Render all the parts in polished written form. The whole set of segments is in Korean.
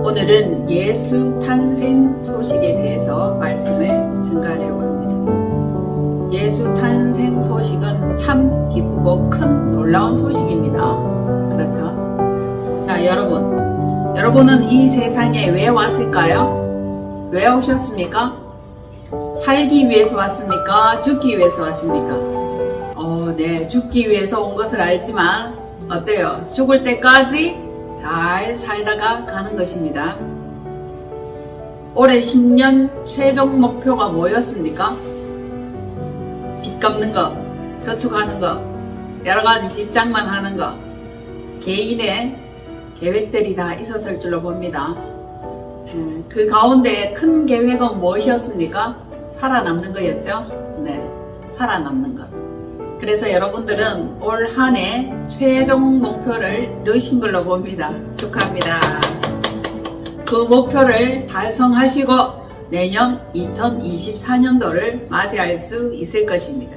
오늘은 예수 탄생 소식에 대해서 말씀을 전가하려고 합니다. 예수 탄생 소식은 참 기쁘고 큰 놀라운 소식입니다. 그렇죠? 자, 여러분은 이 세상에 왜 왔을까요? 왜 오셨습니까? 살기 위해서 왔습니까? 죽기 위해서 왔습니까? 네, 죽기 위해서 온 것을 알지만 어때요? 죽을 때까지 잘 살다가 가는 것입니다. 올해 신년 최종 목표가 뭐였습니까? 빚 갚는 거, 저축하는 거, 여러가지 집장만 하는 거, 개인의 계획들이 다 있었을 줄로 봅니다. 그 가운데 큰 계획은 무엇이었습니까? 살아남는 거였죠? 네, 살아남는 것. 그래서 여러분들은 올 한 해 최종 목표를 넣으신 걸로 봅니다. 축하합니다. 그 목표를 달성하시고 내년 2024년도를 맞이할 수 있을 것입니다.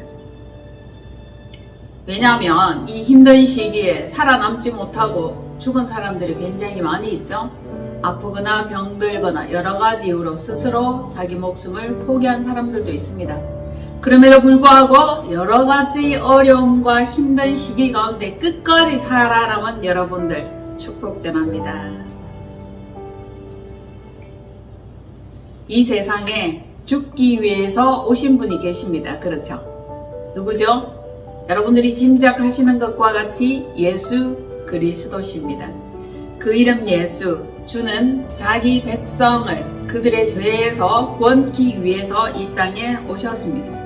왜냐하면 이 힘든 시기에 살아남지 못하고 죽은 사람들이 굉장히 많이 있죠. 아프거나 병들거나 여러 가지 이유로 스스로 자기 목숨을 포기한 사람들도 있습니다. 그럼에도 불구하고 여러 가지 어려움과 힘든 시기 가운데 끝까지 살아남은 여러분들 축복 전합니다. 이 세상에 죽기 위해서 오신 분이 계십니다. 그렇죠? 누구죠? 여러분들이 짐작하시는 것과 같이 예수 그리스도십니다. 그 이름 예수, 주는 자기 백성을 그들의 죄에서 구원하기 위해서 이 땅에 오셨습니다.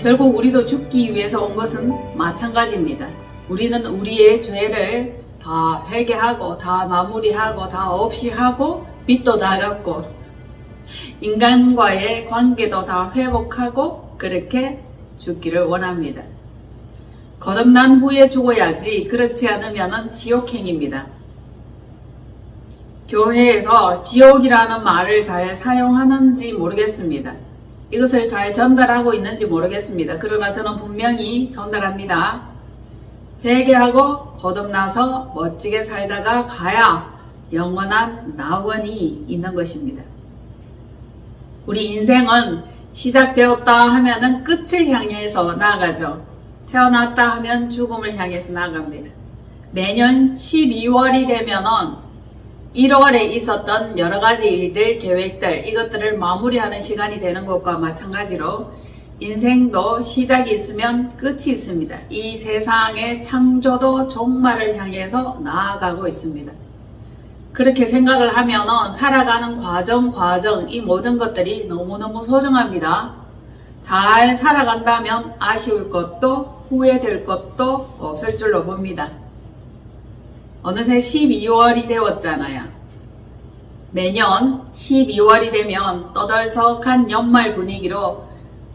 결국 우리도 죽기 위해서 온 것은 마찬가지입니다. 우리는 우리의 죄를 다 회개하고 다 마무리하고 다 없이 하고 빚도 다 갚고 인간과의 관계도 다 회복하고 그렇게 죽기를 원합니다. 거듭난 후에 죽어야지 그렇지 않으면 지옥행입니다. 교회에서 지옥이라는 말을 잘 사용하는지 모르겠습니다. 이것을 잘 전달하고 있는지 모르겠습니다. 그러나 저는 분명히 전달합니다. 회개하고 거듭나서 멋지게 살다가 가야 영원한 낙원이 있는 것입니다. 우리 인생은 시작되었다 하면은 끝을 향해서 나아가죠. 태어났다 하면 죽음을 향해서 나아갑니다. 매년 12월이 되면은 1월에 있었던 여러가지 일들, 계획들, 이것들을 마무리하는 시간이 되는 것과 마찬가지로 인생도 시작이 있으면 끝이 있습니다. 이 세상의 창조도 종말을 향해서 나아가고 있습니다. 그렇게 생각을 하면 살아가는 과정 이 모든 것들이 너무너무 소중합니다. 잘 살아간다면 아쉬울 것도 후회될 것도 없을 줄로 봅니다. 어느새 12월이 되었잖아요. 매년 12월이 되면 떠들썩한 연말 분위기로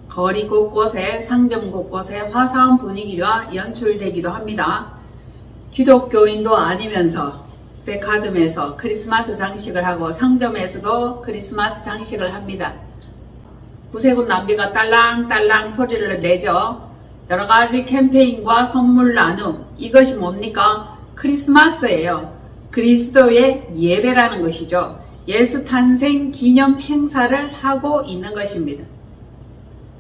거리 곳곳에 상점 곳곳에 화사한 분위기가 연출되기도 합니다. 기독교인도 아니면서 백화점에서 크리스마스 장식을 하고 상점에서도 크리스마스 장식을 합니다. 구세군 남비가 딸랑딸랑 소리를 내죠. 여러가지 캠페인과 선물 나눔, 이것이 뭡니까? 크리스마스예요. 그리스도의 예배라는 것이죠. 예수 탄생 기념 행사를 하고 있는 것입니다.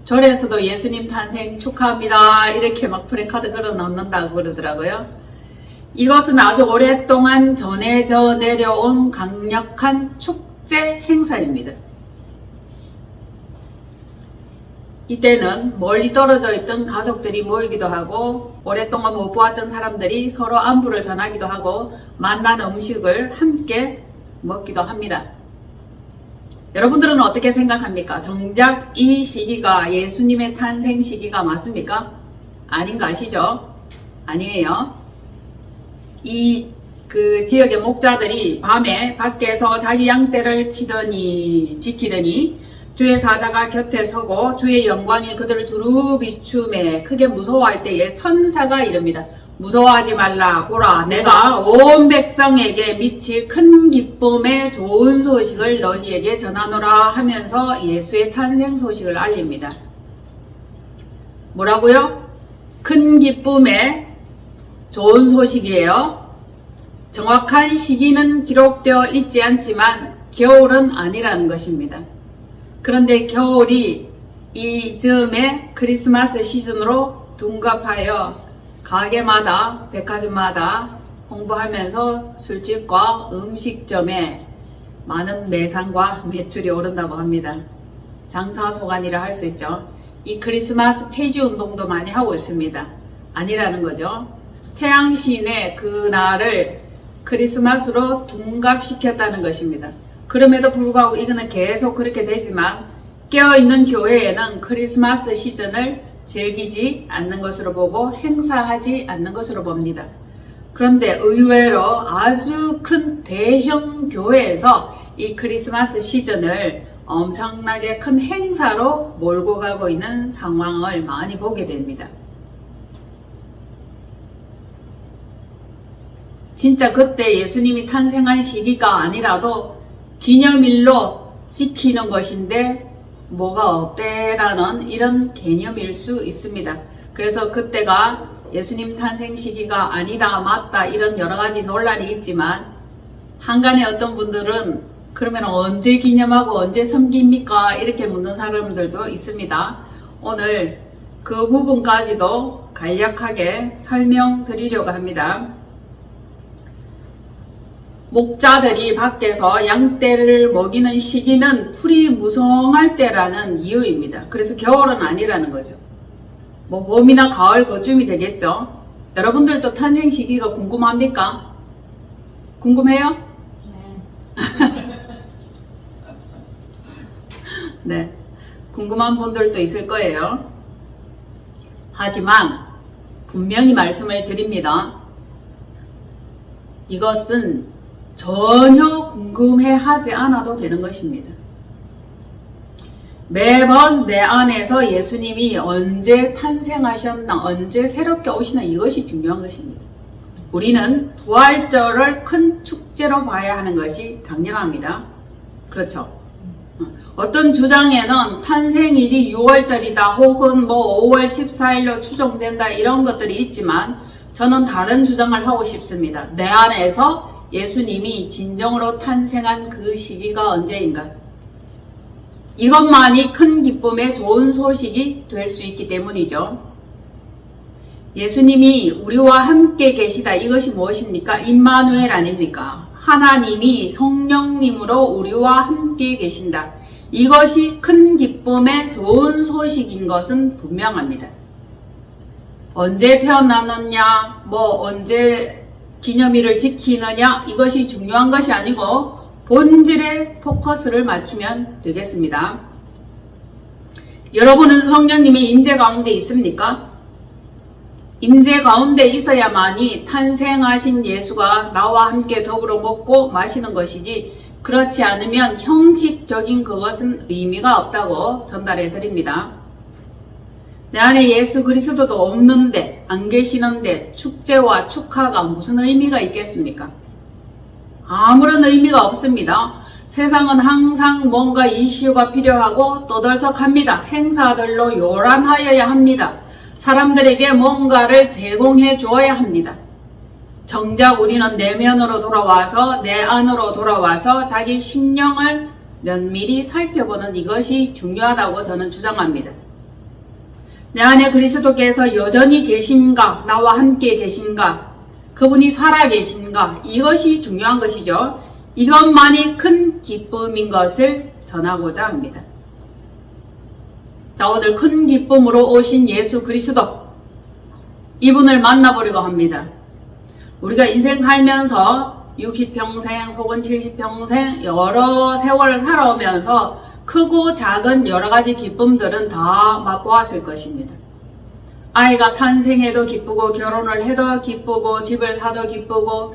절에서도 예수님 탄생 축하합니다 이렇게 막 프랜카드 걸어 놓는다고 그러더라고요. 이것은 아주 오랫동안 전해져 내려온 강력한 축제 행사입니다. 이때는 멀리 떨어져 있던 가족들이 모이기도 하고 오랫동안 못 보았던 사람들이 서로 안부를 전하기도 하고 만난 음식을 함께 먹기도 합니다. 여러분들은 어떻게 생각합니까? 정작 이 시기가 예수님의 탄생 시기가 맞습니까? 아닌 거 아시죠? 아니에요. 그 지역의 목자들이 밤에 밖에서 자기 양떼를 지키더니 주의 사자가 곁에 서고 주의 영광이 그들을 두루 비추매 크게 무서워할 때에 천사가 이릅니다. 무서워하지 말라. 보라, 내가 온 백성에게 미칠 큰 기쁨의 좋은 소식을 너희에게 전하노라 하면서 예수의 탄생 소식을 알립니다. 뭐라고요? 큰 기쁨의 좋은 소식이에요. 정확한 시기는 기록되어 있지 않지만 겨울은 아니라는 것입니다. 그런데 겨울이 이 즈음에 크리스마스 시즌으로 둔갑하여 가게마다 백화점마다 홍보하면서 술집과 음식점에 많은 매상과 매출이 오른다고 합니다. 장사소관이라 할 수 있죠. 이 크리스마스 폐지 운동도 많이 하고 있습니다. 아니라는 거죠. 태양신의 그날을 크리스마스로 둔갑시켰다는 것입니다. 그럼에도 불구하고 이거는 계속 그렇게 되지만 깨어있는 교회에는 크리스마스 시즌을 즐기지 않는 것으로 보고 행사하지 않는 것으로 봅니다. 그런데 의외로 아주 큰 대형 교회에서 이 크리스마스 시즌을 엄청나게 큰 행사로 몰고 가고 있는 상황을 많이 보게 됩니다. 진짜 그때 예수님이 탄생한 시기가 아니라도 기념일로 지키는 것인데 뭐가 어때라는 이런 개념일 수 있습니다. 그래서 그때가 예수님 탄생 시기가 아니다 맞다 이런 여러가지 논란이 있지만 한간에 어떤 분들은 그러면 언제 기념하고 언제 섬깁니까? 이렇게 묻는 사람들도 있습니다. 오늘 그 부분까지도 간략하게 설명드리려고 합니다. 목자들이 밖에서 양떼를 먹이는 시기는 풀이 무성할 때라는 이유입니다. 그래서 겨울은 아니라는 거죠. 뭐 봄이나 가을 그쯤이 되겠죠. 여러분들도 탄생 시기가 궁금합니까? 궁금해요? 네, 궁금한 분들도 있을 거예요. 하지만 분명히 말씀을 드립니다. 이것은 전혀 궁금해하지 않아도 되는 것입니다. 매번 내 안에서 예수님이 언제 탄생하셨나, 언제 새롭게 오시나 이것이 중요한 것입니다. 우리는 부활절을 큰 축제로 봐야 하는 것이 당연합니다. 그렇죠? 어떤 주장에는 탄생일이 6월절이다 혹은 뭐 5월 14일로 추정된다 이런 것들이 있지만 저는 다른 주장을 하고 싶습니다. 내 안에서 예수님이 진정으로 탄생한 그 시기가 언제인가? 이것만이 큰 기쁨의 좋은 소식이 될 수 있기 때문이죠. 예수님이 우리와 함께 계시다. 이것이 무엇입니까? 임마누엘 아닙니까? 하나님이 성령님으로 우리와 함께 계신다. 이것이 큰 기쁨의 좋은 소식인 것은 분명합니다. 언제 태어났느냐, 뭐 언제 기념일을 지키느냐 이것이 중요한 것이 아니고 본질에 포커스를 맞추면 되겠습니다. 여러분은 성령님의 임재 가운데 있습니까? 임재 가운데 있어야만이 탄생하신 예수가 나와 함께 더불어 먹고 마시는 것이지 그렇지 않으면 형식적인 그것은 의미가 없다고 전달해 드립니다. 내 안에 예수 그리스도도 없는데 안 계시는데 축제와 축하가 무슨 의미가 있겠습니까? 아무런 의미가 없습니다. 세상은 항상 뭔가 이슈가 필요하고 떠들썩합니다. 행사들로 요란하여야 합니다. 사람들에게 뭔가를 제공해 주어야 합니다. 정작 우리는 내면으로 돌아와서 내 안으로 돌아와서 자기 심령을 면밀히 살펴보는 이것이 중요하다고 저는 주장합니다. 내 안에 그리스도께서 여전히 계신가? 나와 함께 계신가? 그분이 살아 계신가? 이것이 중요한 것이죠. 이것만이 큰 기쁨인 것을 전하고자 합니다. 자, 오늘 큰 기쁨으로 오신 예수 그리스도 이분을 만나보려고 합니다. 우리가 인생 살면서 60평생 혹은 70평생 여러 세월을 살아오면서 크고 작은 여러가지 기쁨들은 다 맛보았을 것입니다. 아이가 탄생해도 기쁘고 결혼을 해도 기쁘고 집을 사도 기쁘고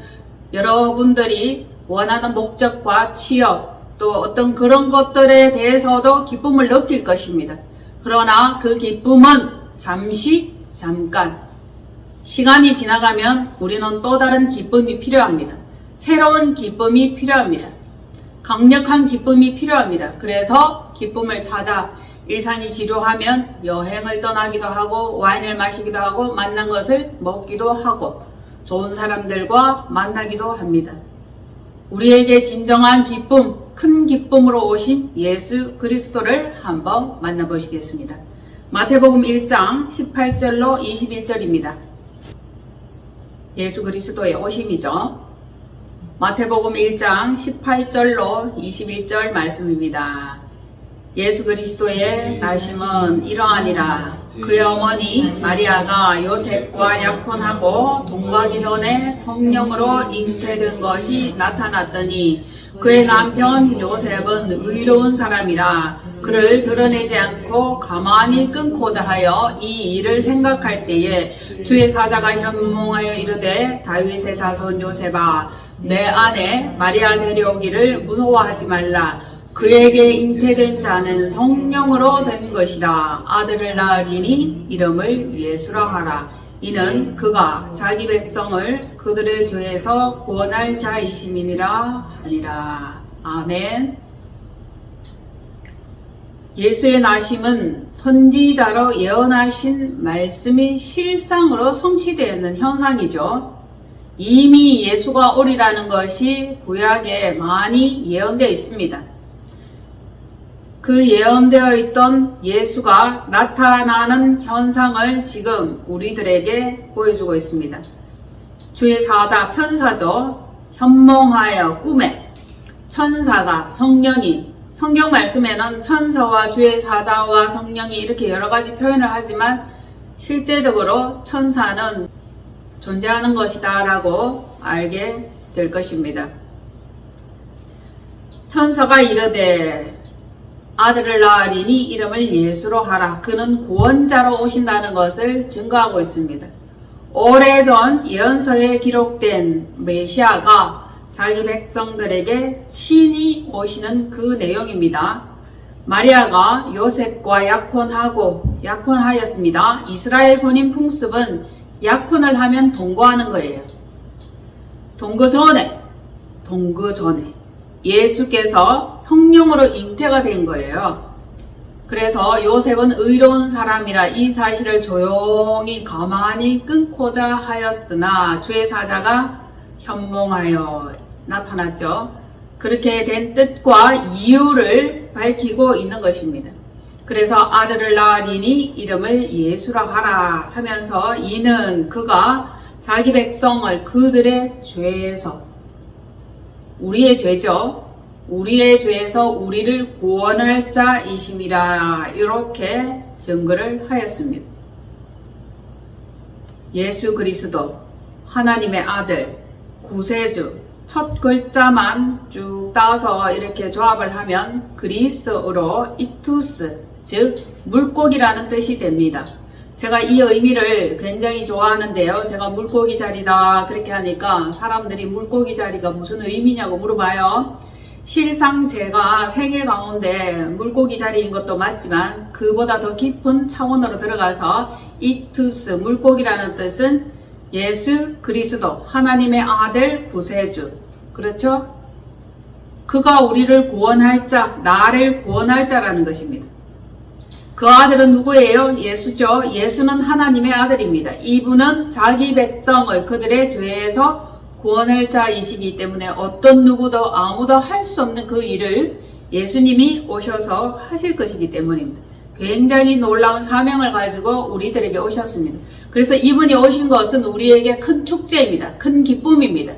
여러분들이 원하는 목적과 취업 또 어떤 그런 것들에 대해서도 기쁨을 느낄 것입니다. 그러나 그 기쁨은 잠깐 시간이 지나가면 우리는 또 다른 기쁨이 필요합니다. 새로운 기쁨이 필요합니다. 강력한 기쁨이 필요합니다. 그래서 기쁨을 찾아 일상이 지루하면 여행을 떠나기도 하고 와인을 마시기도 하고 맛난 것을 먹기도 하고 좋은 사람들과 만나기도 합니다. 우리에게 진정한 기쁨, 큰 기쁨으로 오신 예수 그리스도를 한번 만나보시겠습니다. 마태복음 1장 18절로 21절입니다. 예수 그리스도의 오심이죠. 마태복음 1장 18절로 21절 말씀입니다. 예수 그리스도의 나심은 이러하니라. 그의 어머니 마리아가 요셉과 약혼하고 동거하기 전에 성령으로 잉태된 것이 나타났더니 그의 남편 요셉은 의로운 사람이라 그를 드러내지 않고 가만히 끊고자 하여 이 일을 생각할 때에 주의 사자가 현몽하여 이르되 다윗의 자손 요셉아 내 아내 마리아 데려오기를 무서워하지 말라. 그에게 잉태된 자는 성령으로 된 것이라. 아들을 낳으리니 이름을 예수라 하라. 이는 그가 자기 백성을 그들의 죄에서 구원할 자이심이니라 하니라. 아멘. 예수의 나심은 선지자로 예언하신 말씀이 실상으로 성취되는 현상이죠. 이미 예수가 오리라는 것이 구약에 많이 예언되어 있습니다. 그 예언되어 있던 예수가 나타나는 현상을 지금 우리들에게 보여주고 있습니다. 주의 사자 천사죠. 현몽하여 꿈에 천사가 성령이 성경 말씀에는 천사와 주의 사자와 성령이 이렇게 여러 가지 표현을 하지만 실제적으로 천사는 존재하는 것이다 라고 알게 될 것입니다. 천사가 이르되 아들을 낳으리니 이름을 예수로 하라. 그는 구원자로 오신다는 것을 증거하고 있습니다. 오래전 예언서에 기록된 메시아가 자기 백성들에게 친히 오시는 그 내용입니다. 마리아가 요셉과 약혼하였습니다. 이스라엘 혼인 풍습은 약혼을 하면 동거하는 거예요. 동거 전에 예수께서 성령으로 잉태가 된 거예요. 그래서 요셉은 의로운 사람이라 이 사실을 조용히 가만히 끊고자 하였으나 주의 사자가 현몽하여 나타났죠. 그렇게 된 뜻과 이유를 밝히고 있는 것입니다. 그래서 아들을 낳으리니 이름을 예수라 하라 하면서 이는 그가 자기 백성을 그들의 죄에서 우리의 죄죠. 우리의 죄에서 우리를 구원할 자이심이라 이렇게 증거를 하였습니다. 예수 그리스도 하나님의 아들 구세주 첫 글자만 쭉 따서 이렇게 조합을 하면 그리스어로 이투스 즉 물고기라는 뜻이 됩니다. 제가 이 의미를 굉장히 좋아하는데요. 제가 물고기 자리다 그렇게 하니까 사람들이 물고기 자리가 무슨 의미냐고 물어봐요. 실상 제가 생애 가운데 물고기 자리인 것도 맞지만 그보다 더 깊은 차원으로 들어가서 이투스 물고기라는 뜻은 예수 그리스도 하나님의 아들 구세주 그렇죠? 그가 우리를 구원할 자 나를 구원할 자라는 것입니다. 그 아들은 누구예요? 예수죠. 예수는 하나님의 아들입니다. 이분은 자기 백성을 그들의 죄에서 구원할 자이시기 때문에 어떤 누구도 아무도 할 수 없는 그 일을 예수님이 오셔서 하실 것이기 때문입니다. 굉장히 놀라운 사명을 가지고 우리들에게 오셨습니다. 그래서 이분이 오신 것은 우리에게 큰 축제입니다. 큰 기쁨입니다.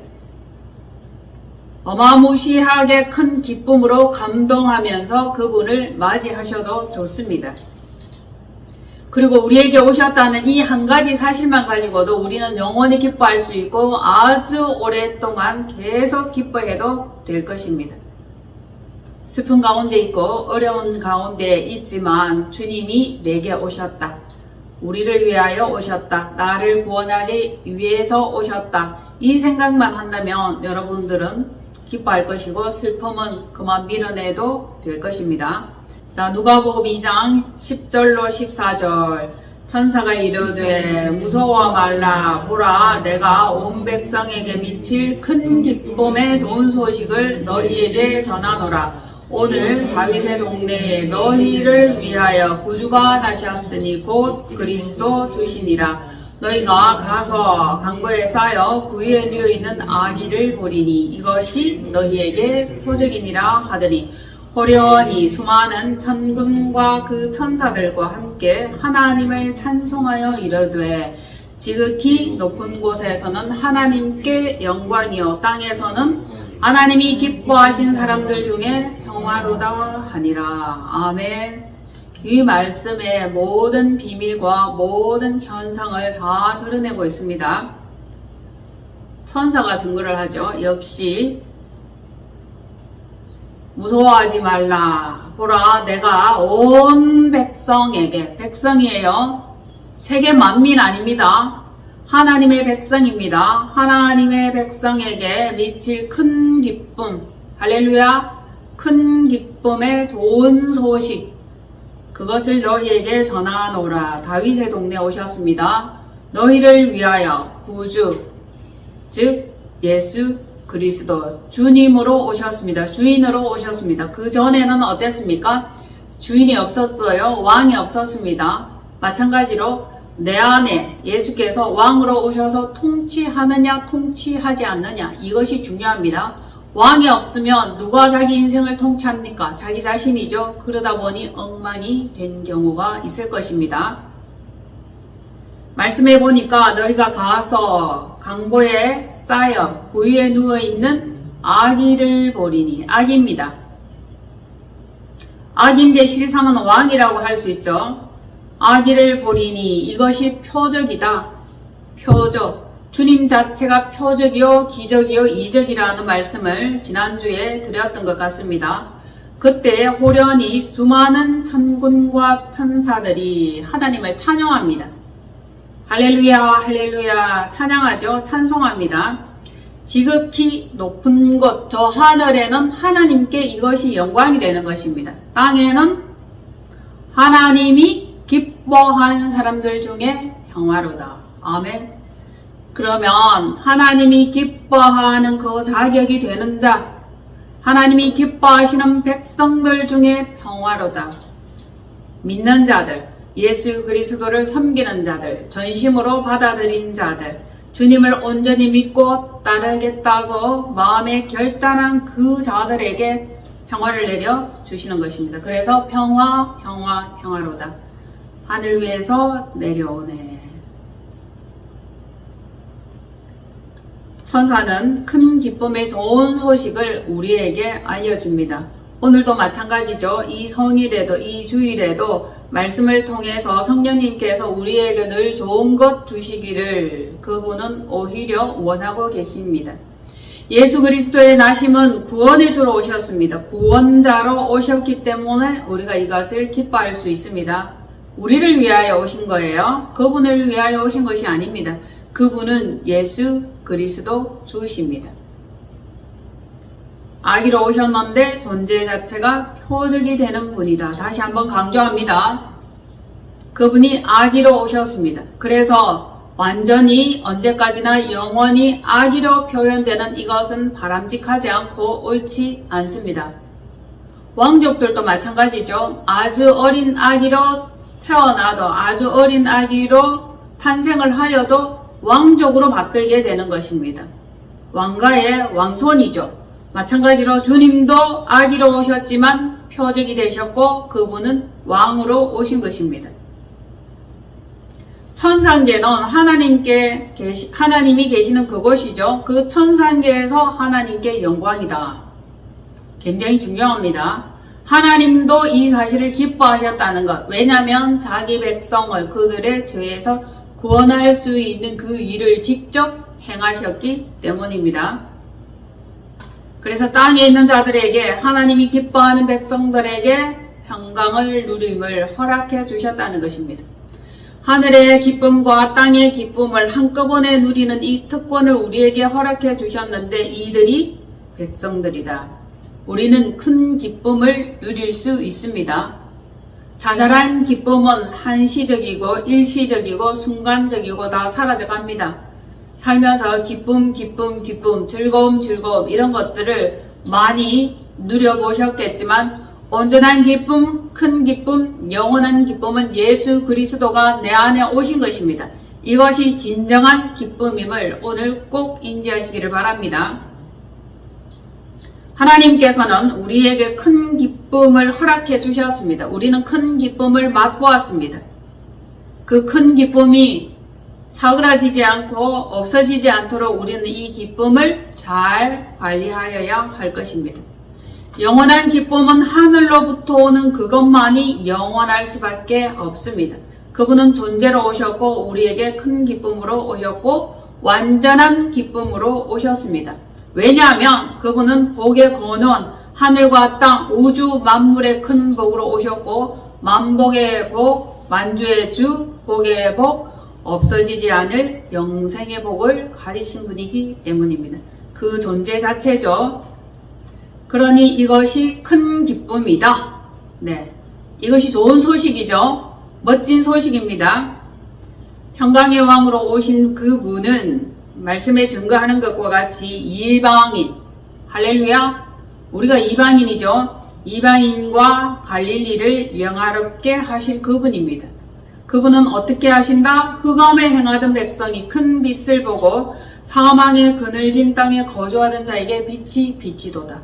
어마무시하게 큰 기쁨으로 감동하면서 그분을 맞이하셔도 좋습니다. 그리고 우리에게 오셨다는 이 한 가지 사실만 가지고도 우리는 영원히 기뻐할 수 있고 아주 오랫동안 계속 기뻐해도 될 것입니다. 슬픈 가운데 있고 어려운 가운데 있지만 주님이 내게 오셨다. 우리를 위하여 오셨다. 나를 구원하기 위해서 오셨다. 이 생각만 한다면 여러분들은 기뻐할 것이고 슬픔은 그만 밀어내도 될 것입니다. 자, 누가복음 2장 10절로 14절 천사가 이르되 무서워 말라. 보라 내가 온 백성에게 미칠 큰 기쁨의 좋은 소식을 너희에게 전하노라. 오늘 다윗의 동네에 너희를 위하여 구주가 나셨으니 곧 그리스도 주시니라. 너희가 가서 강보에 쌓여 구유에 누워 있는 아기를 보리니 이것이 너희에게 표적이니라 하더니 호련히 수많은 천군과 그 천사들과 함께 하나님을 찬송하여 이르되 지극히 높은 곳에서는 하나님께 영광이요 땅에서는 하나님이 기뻐하신 사람들 중에 평화로다 하니라. 아멘. 이 말씀의 모든 비밀과 모든 현상을 다 드러내고 있습니다. 천사가 증거를 하죠. 역시 무서워하지 말라. 보라, 내가 온 백성에게, 백성이에요. 세계 만민 아닙니다. 하나님의 백성입니다. 하나님의 백성에게 미칠 큰 기쁨, 할렐루야, 큰 기쁨의 좋은 소식, 그것을 너희에게 전하노라. 다윗의 동네에 오셨습니다. 너희를 위하여 구주, 즉 예수 그리스도 주님으로 오셨습니다. 주인으로 오셨습니다. 그 전에는 어땠습니까? 주인이 없었어요. 왕이 없었습니다. 마찬가지로 내 안에 예수께서 왕으로 오셔서 통치하느냐 통치하지 않느냐, 이것이 중요합니다. 왕이 없으면 누가 자기 인생을 통치합니까? 자기 자신이죠. 그러다 보니 엉망이 된 경우가 있을 것입니다. 말씀해 보니까 너희가 가서 강보에 쌓여 구유에 누워있는 아기를 보리니, 아기입니다. 아기인데 실상은 왕이라고 할 수 있죠. 아기를 보리니 이것이 표적이다. 표적. 주님 자체가 표적이요 기적이요 이적이라는 말씀을 지난주에 드렸던 것 같습니다. 그때 호련히 수많은 천군과 천사들이 하나님을 찬양합니다. 할렐루야 할렐루야 찬양하죠. 찬송합니다. 지극히 높은 곳 저 하늘에는 하나님께 이것이 영광이 되는 것입니다. 땅에는 하나님이 기뻐하는 사람들 중에 평화로다. 아멘. 그러면 하나님이 기뻐하는 그 자격이 되는 자, 하나님이 기뻐하시는 백성들 중에 평화로다. 믿는 자들, 예수 그리스도를 섬기는 자들, 전심으로 받아들인 자들, 주님을 온전히 믿고 따르겠다고 마음에 결단한 그 자들에게 평화를 내려 주시는 것입니다. 그래서 평화로다. 하늘 위에서 내려오네. 천사는 큰 기쁨의 좋은 소식을 우리에게 알려줍니다. 오늘도 마찬가지죠. 이 성일에도 이 주일에도 말씀을 통해서 성령님께서 우리에게 늘 좋은 것 주시기를 그분은 오히려 원하고 계십니다. 예수 그리스도의 나심은 구원의 주로 오셨습니다. 구원자로 오셨기 때문에 우리가 이것을 기뻐할 수 있습니다. 우리를 위하여 오신 거예요. 그분을 위하여 오신 것이 아닙니다. 그분은 예수 그리스도 주십니다. 아기로 오셨는데 존재 자체가 표적이 되는 분이다. 다시 한번 강조합니다. 그분이 아기로 오셨습니다. 그래서 완전히 언제까지나 영원히 아기로 표현되는 이것은 바람직하지 않고 옳지 않습니다. 왕족들도 마찬가지죠. 아주 어린 아기로 태어나도 아주 어린 아기로 탄생을 하여도 왕족으로 받들게 되는 것입니다. 왕가의 왕손이죠. 마찬가지로 주님도 아기로 오셨지만 표적이 되셨고 그분은 왕으로 오신 것입니다. 천상계는 하나님이 계시는 그곳이죠. 그 천상계에서 하나님께 영광이다. 굉장히 중요합니다. 하나님도 이 사실을 기뻐하셨다는 것. 왜냐하면 자기 백성을 그들의 죄에서 구원할 수 있는 그 일을 직접 행하셨기 때문입니다. 그래서 땅에 있는 자들에게 하나님이 기뻐하는 백성들에게 평강을 누림을 허락해 주셨다는 것입니다. 하늘의 기쁨과 땅의 기쁨을 한꺼번에 누리는 이 특권을 우리에게 허락해 주셨는데 이들이 백성들이다. 우리는 큰 기쁨을 누릴 수 있습니다. 자잘한 기쁨은 한시적이고 일시적이고 순간적이고 다 사라져갑니다. 살면서 기쁨, 즐거움 이런 것들을 많이 누려보셨겠지만 온전한 기쁨, 큰 기쁨, 영원한 기쁨은 예수 그리스도가 내 안에 오신 것입니다. 이것이 진정한 기쁨임을 오늘 꼭 인지하시기를 바랍니다. 하나님께서는 우리에게 큰 기쁨을 허락해 주셨습니다. 우리는 큰 기쁨을 맛보았습니다. 그 큰 기쁨이 사그라지지 않고 없어지지 않도록 우리는 이 기쁨을 잘 관리하여야 할 것입니다. 영원한 기쁨은 하늘로부터 오는 그것만이 영원할 수밖에 없습니다. 그분은 존재로 오셨고 우리에게 큰 기쁨으로 오셨고 완전한 기쁨으로 오셨습니다. 왜냐하면 그분은 복의 근원, 하늘과 땅, 우주 만물의 큰 복으로 오셨고 만복의 복, 만주의 주, 복의 복, 없어지지 않을 영생의 복을 가지신 분이기 때문입니다. 그 존재 자체죠. 그러니 이것이 큰 기쁨이다. 네, 이것이 좋은 소식이죠. 멋진 소식입니다. 평강의 왕으로 오신 그분은 말씀에 증거하는 것과 같이 이방인, 할렐루야, 우리가 이방인이죠. 이방인과 갈릴리를 영화롭게 하실 그분입니다. 그분은 어떻게 하신다? 흑암에 행하던 백성이 큰 빛을 보고 사망의 그늘진 땅에 거주하던 자에게 빛이 비치도다.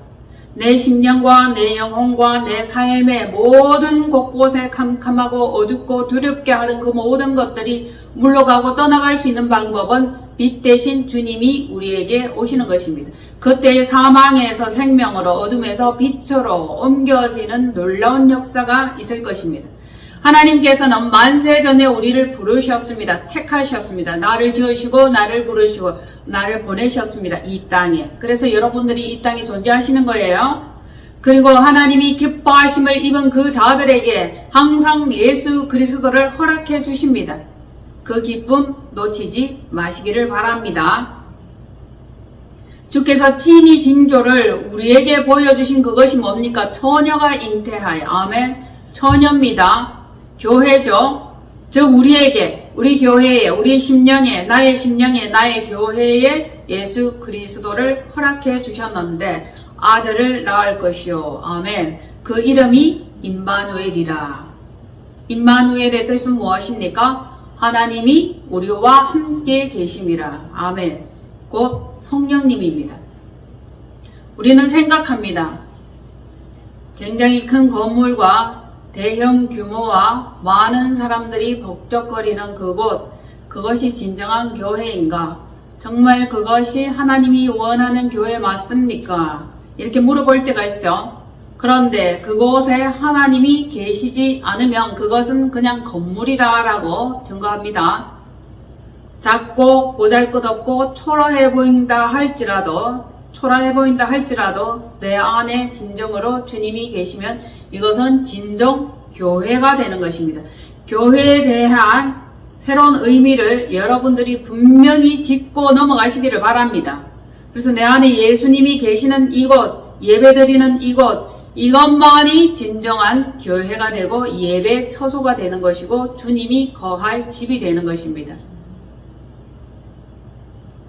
내 심령과 내 영혼과 내 삶의 모든 곳곳에 캄캄하고 어둡고 두렵게 하던 그 모든 것들이 물러가고 떠나갈 수 있는 방법은 빛 대신 주님이 우리에게 오시는 것입니다. 그때 사망에서 생명으로 어둠에서 빛으로 옮겨지는 놀라운 역사가 있을 것입니다. 하나님께서는 만세 전에 우리를 부르셨습니다. 택하셨습니다. 나를 지으시고 나를 부르시고 나를 보내셨습니다. 이 땅에. 그래서 여러분들이 이 땅에 존재하시는 거예요. 그리고 하나님이 기뻐하심을 입은 그 자들에게 항상 예수 그리스도를 허락해 주십니다. 그 기쁨 놓치지 마시기를 바랍니다. 주께서 친히 징조를 우리에게 보여주신 그것이 뭡니까? 처녀가 잉태하여. 아멘. 처녀입니다. 교회죠. 즉 우리에게, 우리 교회에, 우리 심령에, 나의 심령에, 나의 교회에 예수 그리스도를 허락해 주셨는데 아들을 낳을 것이요. 아멘. 그 이름이 임마누엘이라. 임마누엘의 뜻은 무엇입니까? 하나님이 우리와 함께 계심이라. 아멘. 곧 성령님입니다. 우리는 생각합니다. 굉장히 큰 건물과 대형 규모와 많은 사람들이 북적거리는 그곳, 그것이 진정한 교회인가? 정말 그것이 하나님이 원하는 교회 맞습니까? 이렇게 물어볼 때가 있죠. 그런데 그곳에 하나님이 계시지 않으면 그것은 그냥 건물이다 라고 증거합니다. 작고 보잘것없고 초라해 보인다 할지라도 내 안에 진정으로 주님이 계시면 이것은 진정 교회가 되는 것입니다. 교회에 대한 새로운 의미를 여러분들이 분명히 짚고 넘어가시기를 바랍니다. 그래서 내 안에 예수님이 계시는 이곳, 예배드리는 이것만이 진정한 교회가 되고 예배 처소가 되는 것이고 주님이 거할 집이 되는 것입니다.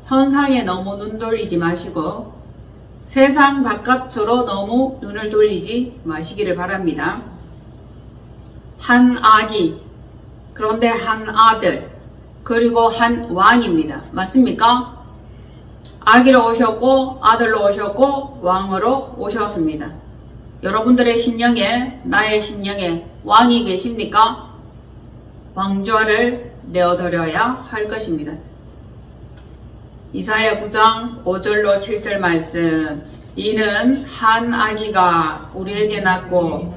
현상에 너무 눈 돌리지 마시고 세상 바깥으로 너무 눈을 돌리지 마시기를 바랍니다. 한 아기, 그런데 한 아들, 그리고 한 왕입니다. 맞습니까? 아기로 오셨고 아들로 오셨고 왕으로 오셨습니다. 여러분들의 심령에, 나의 심령에 왕이 계십니까? 왕좌를 내어드려야 할 것입니다. 이사야 9장 5절로 7절 말씀. 이는 한 아기가 우리에게 낳고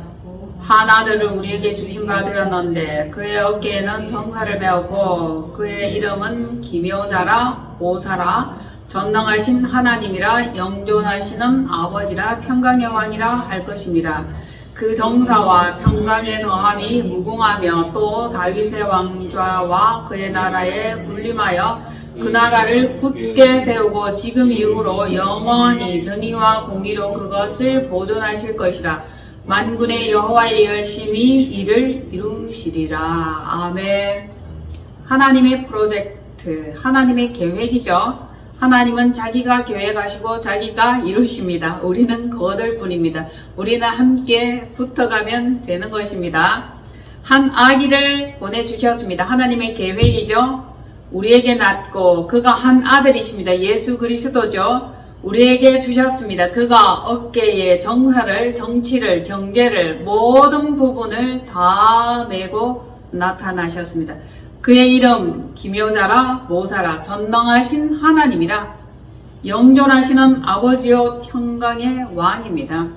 한 아들을 우리에게 주신 바 되었는데 그의 어깨에는 정사를 메었고 그의 이름은 기묘자라 보사라 전능하신 하나님이라 영존하시는 아버지라 평강의 왕이라 할 것입니다. 그 정사와 평강의 정함이 무궁하며 또 다윗의 왕좌와 그의 나라에 군림하여 그 나라를 굳게 세우고 지금 이후로 영원히 정의와 공의로 그것을 보존하실 것이라. 만군의 여호와의 열심히 이를 이루시리라. 아멘. 하나님의 프로젝트, 하나님의 계획이죠. 하나님은 자기가 계획하시고 자기가 이루십니다. 우리는 거들 뿐입니다. 우리는 함께 붙어가면 되는 것입니다. 한 아기를 보내주셨습니다. 하나님의 계획이죠. 우리에게 낳고 그가 한 아들이십니다. 예수 그리스도죠. 우리에게 주셨습니다. 그가 어깨에 정사를, 정치를, 경제를, 모든 부분을 다 메고 나타나셨습니다. 그의 이름 기묘자라 모사라 전능하신 하나님이라 영존하시는 아버지요 평강의 왕입니다.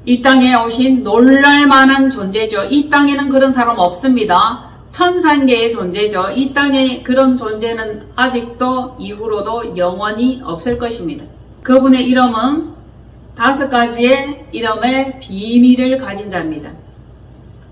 이 땅에 오신 놀랄만한 존재죠. 이 땅에는 그런 사람 없습니다. 천상계의 존재죠. 이 땅에 그런 존재는 아직도 이후로도 영원히 없을 것입니다. 그분의 이름은 5가지의 이름의 비밀을 가진 자입니다.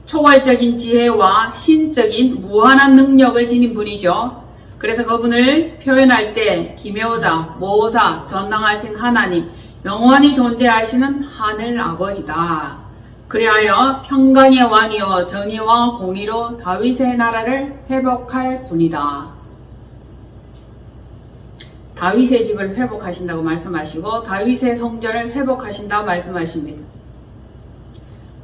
초월적인 지혜와 신적인 무한한 능력을 지닌 분이죠. 그래서 그분을 표현할 때 기묘자, 모사, 전능하신 하나님, 영원히 존재하시는 하늘 아버지다. 그리하여 평강의 왕이여 정의와 공의로 다윗의 나라를 회복할 분이다. 다윗의 집을 회복하신다고 말씀하시고 다윗의 성전을 회복하신다고 말씀하십니다.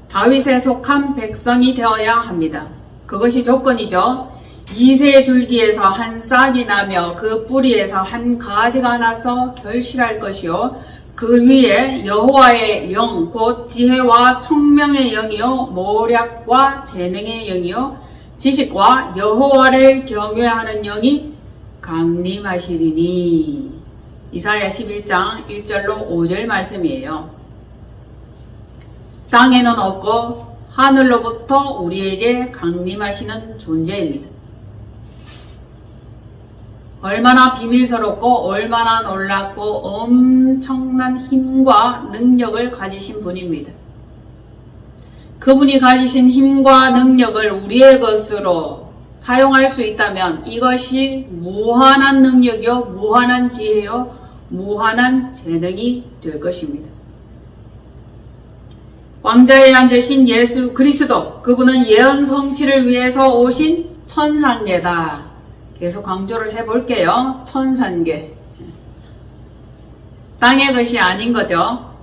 다윗에 속한 백성이 되어야 합니다. 그것이 조건이죠. 이새의 줄기에서 한 싹이 나며 그 뿌리에서 한 가지가 나서 결실할 것이요 그 위에 여호와의 영 곧 지혜와 총명의 영이요 모략과 재능의 영이요 지식과 여호와를 경외하는 영이 강림하시리니. 이사야 11장 1절로 5절 말씀이에요. 땅에는 없고 하늘로부터 우리에게 강림하시는 존재입니다. 얼마나 비밀스럽고 얼마나 놀랍고 엄청난 힘과 능력을 가지신 분입니다. 그분이 가지신 힘과 능력을 우리의 것으로 사용할 수 있다면 이것이 무한한 능력이요 무한한 지혜요 무한한 재능이 될 것입니다. 왕좌에 앉으신 예수 그리스도, 그분은 예언 성취를 위해서 오신 천상계다. 계속 강조를 해볼게요. 천상계. 땅의 것이 아닌 거죠.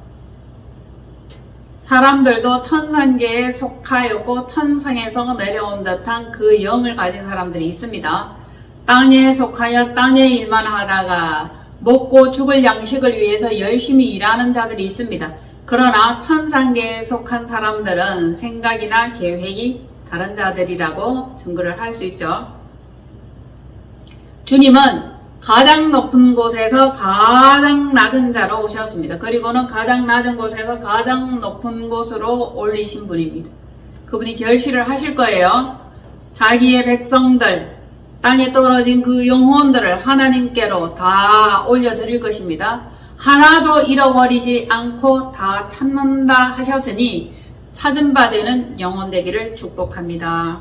사람들도 천상계에 속하였고 천상에서 내려온 듯한 그 영을 가진 사람들이 있습니다. 땅에 속하여 땅의 일만 하다가 먹고 죽을 양식을 위해서 열심히 일하는 자들이 있습니다. 그러나 천상계에 속한 사람들은 생각이나 계획이 다른 자들이라고 증거를 할 수 있죠. 주님은 가장 높은 곳에서 가장 낮은 자로 오셨습니다. 그리고는 가장 낮은 곳에서 가장 높은 곳으로 올리신 분입니다. 그분이 결실을 하실 거예요. 자기의 백성들, 땅에 떨어진 그 영혼들을 하나님께로 다 올려드릴 것입니다. 하나도 잃어버리지 않고 다 찾는다 하셨으니 찾은 바 되는 영혼 되기를 축복합니다.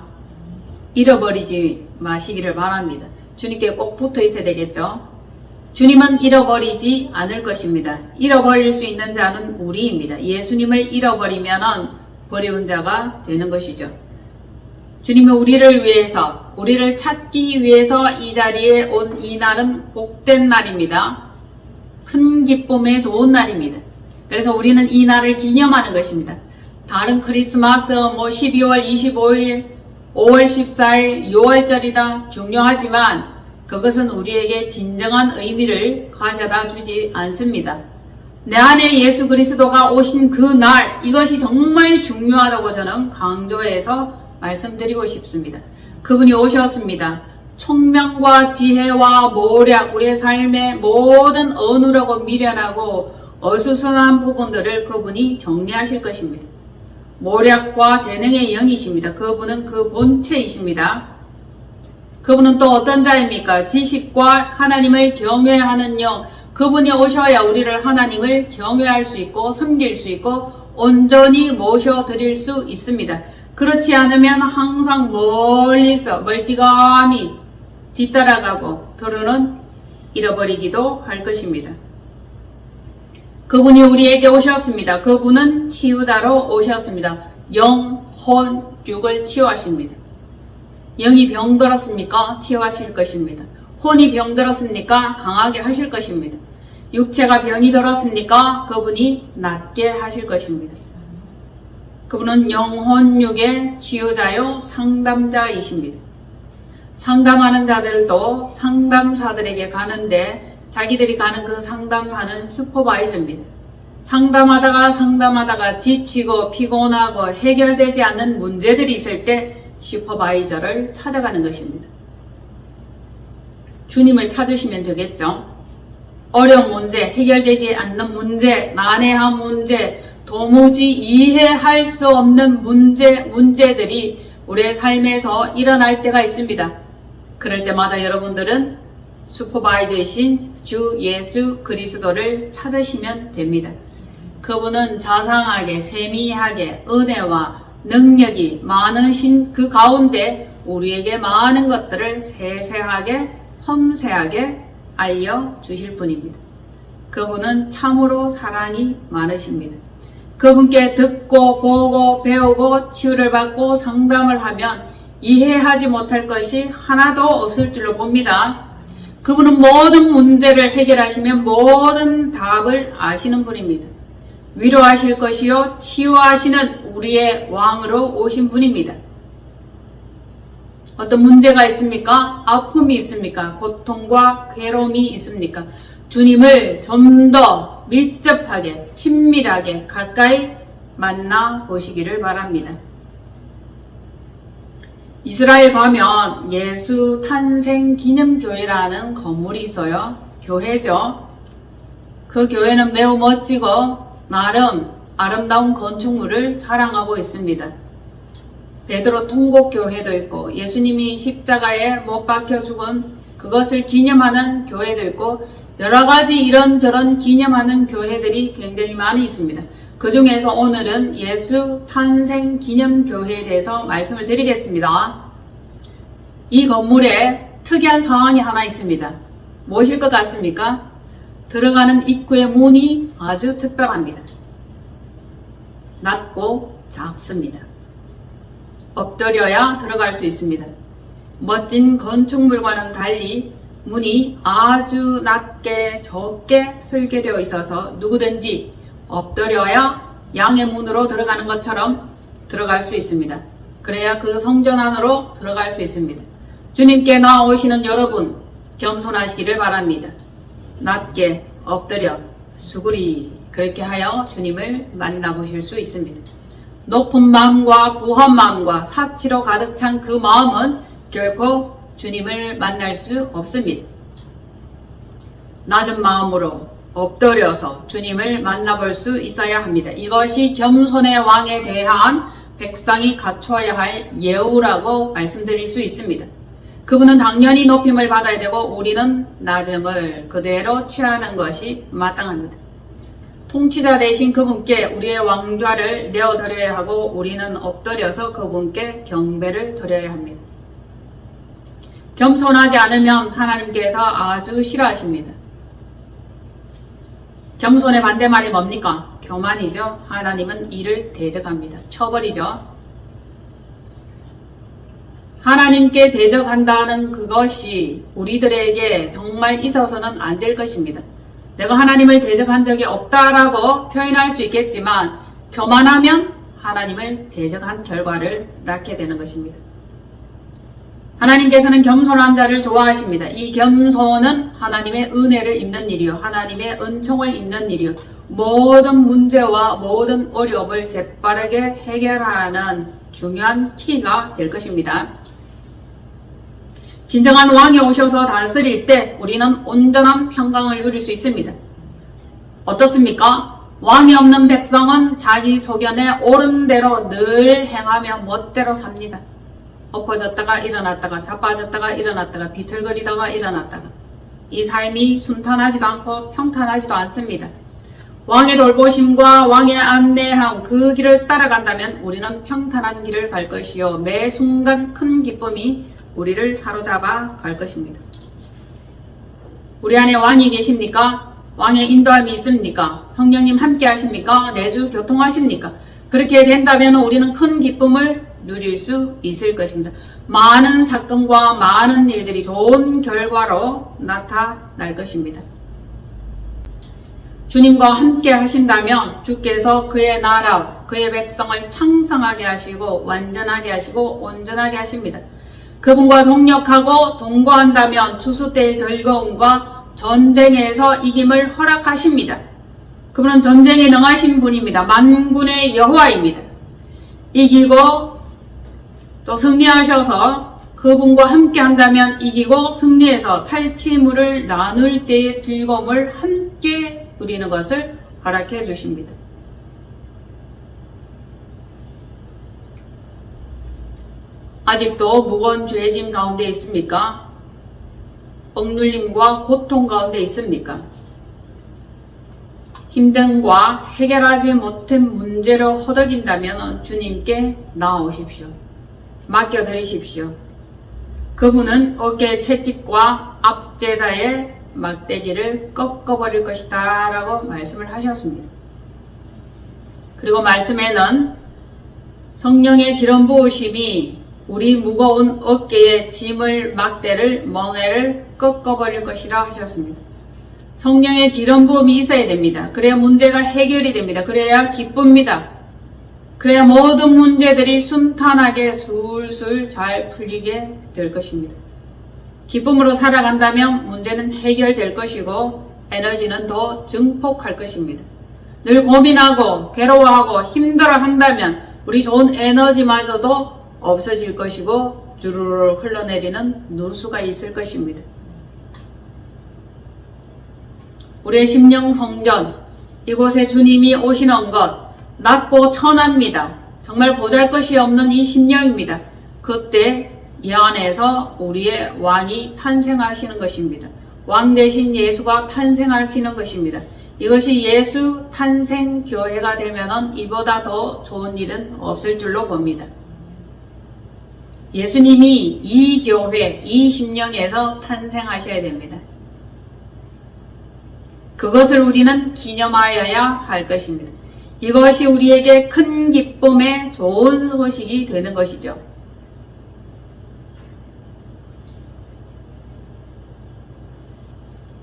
잃어버리지 마시기를 바랍니다. 주님께 꼭 붙어 있어야 되겠죠. 주님은 잃어버리지 않을 것입니다. 잃어버릴 수 있는 자는 우리입니다. 예수님을 잃어버리면 버려온 자가 되는 것이죠. 주님이 우리를 위해서, 우리를 찾기 위해서 이 자리에 온 이 날은 복된 날입니다. 큰 기쁨의 좋은 날입니다. 그래서 우리는 이 날을 기념하는 것입니다. 다른 크리스마스, 12월 25일, 5월 14일, 6월절이다 중요하지만 그것은 우리에게 진정한 의미를 가져다 주지 않습니다. 내 안에 예수 그리스도가 오신 그 날, 이것이 정말 중요하다고 저는 강조해서 말씀드리고 싶습니다. 그분이 오셨습니다. 총명과 지혜와 모략, 우리의 삶의 모든 어눌하고 미련하고 어수선한 부분들을 그분이 정리하실 것입니다. 모략과 재능의 영이십니다. 그분은 그 본체이십니다. 그분은 또 어떤 자입니까? 지식과 하나님을 경외하는 영. 그분이 오셔야 우리를 하나님을 경외할 수 있고 섬길 수 있고 온전히 모셔드릴 수 있습니다. 그렇지 않으면 항상 멀리서 멀찌감히 뒤따라가고 도로는 잃어버리기도 할 것입니다. 그분이 우리에게 오셨습니다. 그분은 치유자로 오셨습니다. 영, 혼, 육을 치유하십니다. 영이 병들었습니까? 치유하실 것입니다. 혼이 병들었습니까? 강하게 하실 것입니다. 육체가 병이 들었습니까? 그분이 낫게 하실 것입니다. 그분은 영혼육의 치유자요 상담자이십니다. 상담하는 자들도 상담사들에게 가는데 자기들이 가는 그 상담사는 슈퍼바이저입니다. 상담하다가 지치고 피곤하고 해결되지 않는 문제들이 있을 때 슈퍼바이저를 찾아가는 것입니다. 주님을 찾으시면 되겠죠. 어려운 문제, 해결되지 않는 문제, 난해한 문제, 도무지 이해할 수 없는 문제들이 우리의 삶에서 일어날 때가 있습니다. 그럴 때마다 여러분들은 슈퍼바이저이신 주 예수 그리스도를 찾으시면 됩니다. 그분은 자상하게 세미하게 은혜와 능력이 많으신 그 가운데 우리에게 많은 것들을 세세하게 섬세하게 알려주실 분입니다. 그분은 참으로 사랑이 많으십니다. 그분께 듣고 보고 배우고 치유를 받고 상담을 하면 이해하지 못할 것이 하나도 없을 줄로 봅니다. 그분은 모든 문제를 해결하시면 모든 답을 아시는 분입니다. 위로하실 것이요 치유하시는 우리의 왕으로 오신 분입니다. 어떤 문제가 있습니까? 아픔이 있습니까? 고통과 괴로움이 있습니까? 주님을 좀 더 밀접하게 친밀하게 가까이 만나보시기를 바랍니다. 이스라엘 가면 예수 탄생 기념교회라는 건물이 있어요. 교회죠. 그 교회는 매우 멋지고 나름 아름다운 건축물을 자랑하고 있습니다. 베드로 통곡교회도 있고 예수님이 십자가에 못 박혀 죽은 그것을 기념하는 교회도 있고 여러가지 이런저런 기념하는 교회들이 굉장히 많이 있습니다. 그 중에서 오늘은 예수 탄생 기념교회에 대해서 말씀을 드리겠습니다. 이 건물에 특이한 상황이 하나 있습니다. 무엇일 것 같습니까? 들어가는 입구의 문이 아주 특별합니다. 낮고 작습니다. 엎드려야 들어갈 수 있습니다. 멋진 건축물과는 달리 문이 아주 낮게 적게 설계되어 있어서 누구든지 엎드려야 양의 문으로 들어가는 것처럼 들어갈 수 있습니다. 그래야 그 성전 안으로 들어갈 수 있습니다. 주님께 나오시는 여러분 겸손하시기를 바랍니다. 낮게 엎드려 수구리 그렇게 하여 주님을 만나보실 수 있습니다. 높은 마음과 부한 마음과 사치로 가득 찬 그 마음은 결코 주님을 만날 수 없습니다. 낮은 마음으로 엎드려서 주님을 만나볼 수 있어야 합니다. 이것이 겸손의 왕에 대한 백성이 갖춰야 할 예우라고 말씀드릴 수 있습니다. 그분은 당연히 높임을 받아야 되고 우리는 낮음을 그대로 취하는 것이 마땅합니다. 통치자 되신 그분께 우리의 왕좌를 내어드려야 하고 우리는 엎드려서 그분께 경배를 드려야 합니다. 겸손하지 않으면 하나님께서 아주 싫어하십니다. 겸손의 반대말이 뭡니까? 교만이죠. 하나님은 이를 대적합니다. 쳐버리죠. 하나님께 대적한다는 그것이 우리들에게 정말 있어서는 안 될 것입니다. 내가 하나님을 대적한 적이 없다라고 표현할 수 있겠지만 교만하면 하나님을 대적한 결과를 낳게 되는 것입니다. 하나님께서는 겸손한 자를 좋아하십니다. 이 겸손은 하나님의 은혜를 입는 일이요. 하나님의 은총을 입는 일이요. 모든 문제와 모든 어려움을 재빠르게 해결하는 중요한 키가 될 것입니다. 진정한 왕이 오셔서 다스릴 때 우리는 온전한 평강을 누릴 수 있습니다. 어떻습니까? 왕이 없는 백성은 자기 소견에 옳은 대로 늘 행하며 멋대로 삽니다. 엎어졌다가 일어났다가 자빠졌다가 일어났다가 비틀거리다가 일어났다가 이 삶이 순탄하지도 않고 평탄하지도 않습니다. 왕의 돌보심과 왕의 안내함 그 길을 따라간다면 우리는 평탄한 길을 갈 것이요 매 순간 큰 기쁨이 우리를 사로잡아 갈 것입니다. 우리 안에 왕이 계십니까? 왕의 인도함이 있습니까? 성령님 함께 하십니까? 내주 교통하십니까? 그렇게 된다면 우리는 큰 기쁨을 누릴 수 있을 것입니다. 많은 사건과 많은 일들이 좋은 결과로 나타날 것입니다. 주님과 함께 하신다면 주께서 그의 나라, 그의 백성을 창성하게 하시고 완전하게 하시고 온전하게 하십니다. 그분과 동력하고 동거한다면 추수 때의 즐거움과 전쟁에서 이김을 허락하십니다. 그분은 전쟁에 능하신 분입니다. 만군의 여호와입니다. 이기고 또 승리하셔서 그분과 함께 한다면 이기고 승리해서 탈취물을 나눌 때의 즐거움을 함께 누리는 것을 허락해 주십니다. 아직도 무거운 죄짐 가운데 있습니까? 억눌림과 고통 가운데 있습니까? 힘듦과 해결하지 못한 문제로 허덕인다면 주님께 나아오십시오. 맡겨드리십시오. 그분은 어깨의 채찍과 압제자의 막대기를 꺾어버릴 것이다 라고 말씀을 하셨습니다. 그리고 말씀에는 성령의 기름 부으심이 우리 무거운 어깨의 짐을 막대를 멍에를 꺾어버릴 것이라 하셨습니다. 성령의 기름 부음이 있어야 됩니다. 그래야 문제가 해결이 됩니다. 그래야 기쁩니다. 그래야 모든 문제들이 순탄하게 술술 잘 풀리게 될 것입니다. 기쁨으로 살아간다면 문제는 해결될 것이고 에너지는 더 증폭할 것입니다. 늘 고민하고 괴로워하고 힘들어한다면 우리 좋은 에너지마저도 없어질 것이고 주르르 흘러내리는 누수가 있을 것입니다. 우리의 심령 성전, 이곳에 주님이 오시는 것 낮고 천합니다. 정말 보잘것이 없는 이 심령입니다. 그때 이 안에서 우리의 왕이 탄생하시는 것입니다. 왕 대신 예수가 탄생하시는 것입니다. 이것이 예수 탄생 교회가 되면은 이보다 더 좋은 일은 없을 줄로 봅니다. 예수님이 이 교회, 이 심령에서 탄생하셔야 됩니다. 그것을 우리는 기념하여야 할 것입니다. 이것이 우리에게 큰 기쁨의 좋은 소식이 되는 것이죠.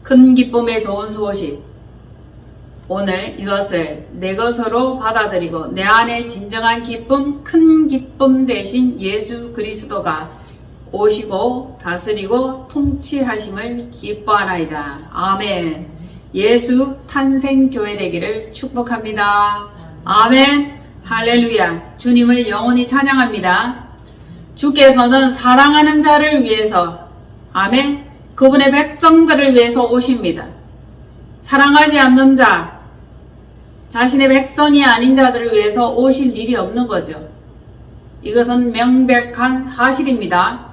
큰 기쁨의 좋은 소식. 오늘 이것을 내 것으로 받아들이고 내 안에 진정한 기쁨, 큰 기쁨 대신 예수 그리스도가 오시고 다스리고 통치하심을 기뻐하나이다. 아멘. 예수 탄생교회 되기를 축복합니다. 아멘. 할렐루야. 주님을 영원히 찬양합니다. 주께서는 사랑하는 자를 위해서, 아멘, 그분의 백성들을 위해서 오십니다. 사랑하지 않는 자, 자신의 백성이 아닌 자들을 위해서 오실 일이 없는 거죠. 이것은 명백한 사실입니다.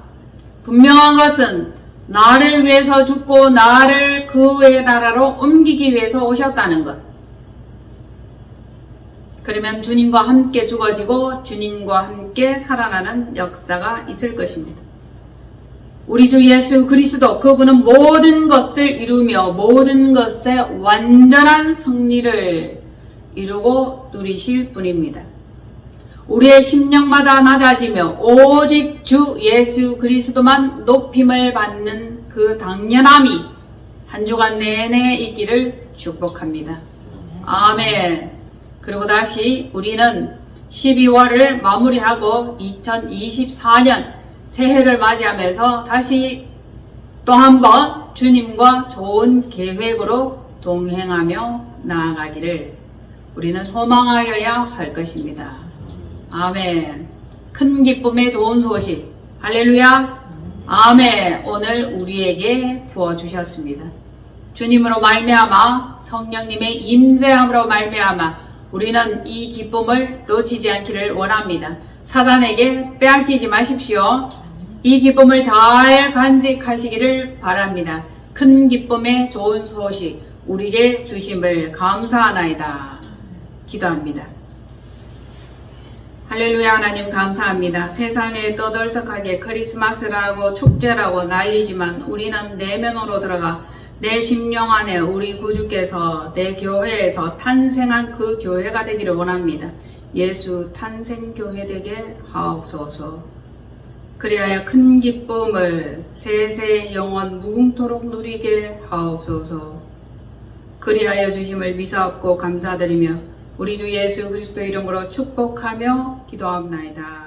분명한 것은 나를 위해서 죽고 나를 그의 나라로 옮기기 위해서 오셨다는 것. 그러면 주님과 함께 죽어지고 주님과 함께 살아나는 역사가 있을 것입니다. 우리 주 예수 그리스도, 그분은 모든 것을 이루며 모든 것의 완전한 승리를 이루고 누리실 분입니다. 우리의 심령마다 낮아지며 오직 주 예수 그리스도만 높임을 받는 그 당연함이 한 주간 내내 있기를 축복합니다. 아멘. 그리고 다시 우리는 12월을 마무리하고 2024년 새해를 맞이하면서 다시 또 한 번 주님과 좋은 계획으로 동행하며 나아가기를 우리는 소망하여야 할 것입니다. 아멘. 큰 기쁨의 좋은 소식. 할렐루야. 아멘. 오늘 우리에게 부어주셨습니다. 주님으로 말미암아 성령님의 임재함으로 말미암아 우리는 이 기쁨을 놓치지 않기를 원합니다. 사단에게 빼앗기지 마십시오. 이 기쁨을 잘 간직하시기를 바랍니다. 큰 기쁨의 좋은 소식 우리에게 주심을 감사하나이다. 기도합니다. 할렐루야. 하나님 감사합니다. 세상에 떠들썩하게 크리스마스라고 축제라고 난리지만 우리는 내면으로 들어가 내 심령 안에 우리 구주께서 내 교회에서 탄생한 그 교회가 되기를 원합니다. 예수 탄생교회 되게 하옵소서. 그리하여 큰 기쁨을 세세 영원 무궁토록 누리게 하옵소서. 그리하여 주심을 미사옵고 감사드리며 우리 주 예수 그리스도 이름으로 축복하며 기도합나이다.